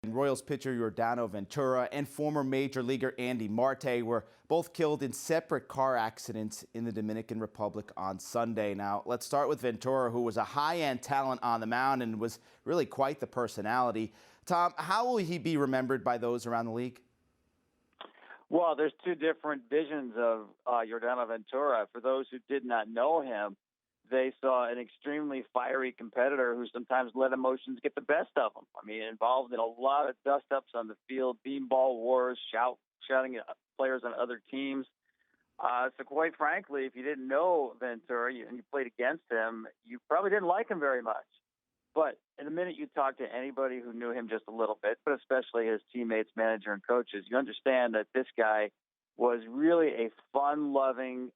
Royals pitcher Yordano Ventura and former major leaguer Andy Marte were both killed in separate car accidents in the Dominican Republic on Sunday. Now, let's start with Ventura, who was a high-end talent on the mound and was really quite the personality. Tom, how will he be remembered by those around the league? Well, there's two different visions of Yordano Ventura. For those who did not know him, they saw an extremely fiery competitor who sometimes let emotions get the best of him. I mean, involved in a lot of dust-ups on the field, beanball wars, shouting at players on other teams. So quite frankly, if you didn't know Ventura and you played against him, you probably didn't like him very much. But in a minute you talk to anybody who knew him just a little bit, but especially his teammates, manager, and coaches, you understand that this guy was really a fun-loving,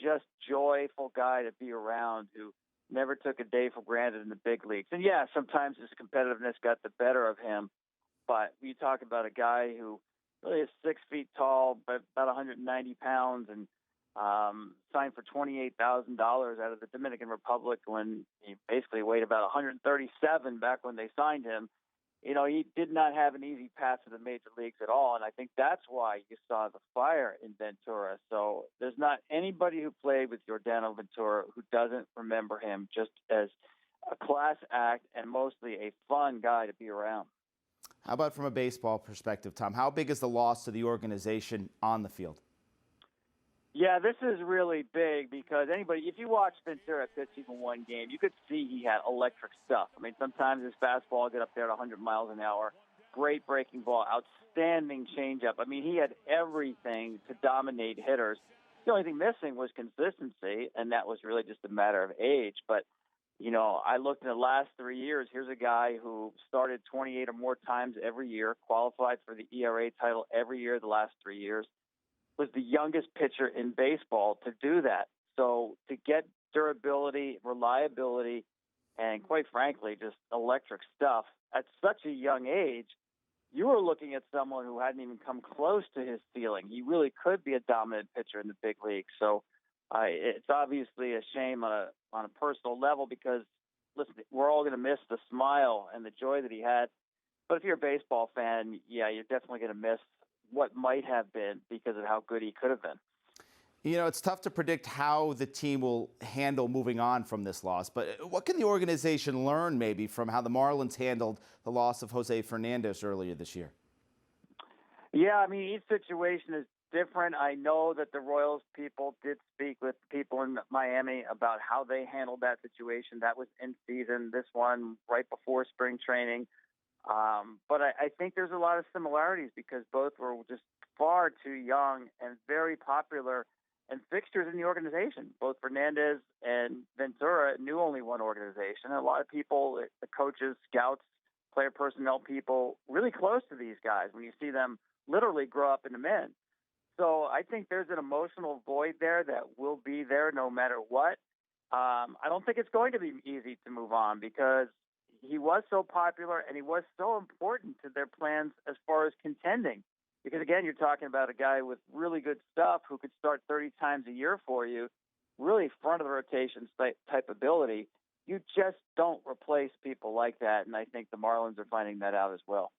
just joyful guy to be around who never took a day for granted in the big leagues. And, yeah, sometimes his competitiveness got the better of him. But you talk about a guy who really is 6 feet tall, but about 190 pounds, and signed for $28,000 out of the Dominican Republic when he basically weighed about 137 back when they signed him. You know, he did not have an easy path to the major leagues at all, and I think that's why you saw the fire in Ventura. So there's not anybody who played with Yordano Ventura who doesn't remember him just as a class act and mostly a fun guy to be around. How about from a baseball perspective, Tom? How big is the loss to the organization on the field? Yeah, this is really big because if you watch Ventura pitch even one game, you could see he had electric stuff. I mean, sometimes his fastball would get up there at 100 miles an hour. Great breaking ball, outstanding changeup. I mean, he had everything to dominate hitters. The only thing missing was consistency, and that was really just a matter of age. But, you know, I looked in the last 3 years. Here's a guy who started 28 or more times every year, qualified for the ERA title every year the last 3 years. Was the youngest pitcher in baseball to do that. So to get durability, reliability, and quite frankly, just electric stuff at such a young age, you were looking at someone who hadn't even come close to his ceiling. He really could be a dominant pitcher in the big league. So it's obviously a shame on a personal level because, listen, we're all going to miss the smile and the joy that he had. But if you're a baseball fan, yeah, you're definitely going to miss what might have been because of how good he could have been. You know, it's tough to predict how the team will handle moving on from this loss, but what can the organization learn maybe from how the Marlins handled the loss of Jose Fernandez earlier this year? Yeah, I mean, each situation is different. I know that the Royals people did speak with people in Miami about how they handled that situation. That was in season, this one right before spring training. But I think there's a lot of similarities because both were just far too young and very popular and fixtures in the organization. Both Fernandez and Ventura knew only one organization. A lot of people, the coaches, scouts, player personnel people, really close to these guys when you see them literally grow up into men. So I think there's an emotional void there that will be there no matter what. I don't think it's going to be easy to move on because he was so popular and he was so important to their plans as far as contending. Because, again, you're talking about a guy with really good stuff who could start 30 times a year for you, really front of the rotation type ability. You just don't replace people like that, and I think the Marlins are finding that out as well.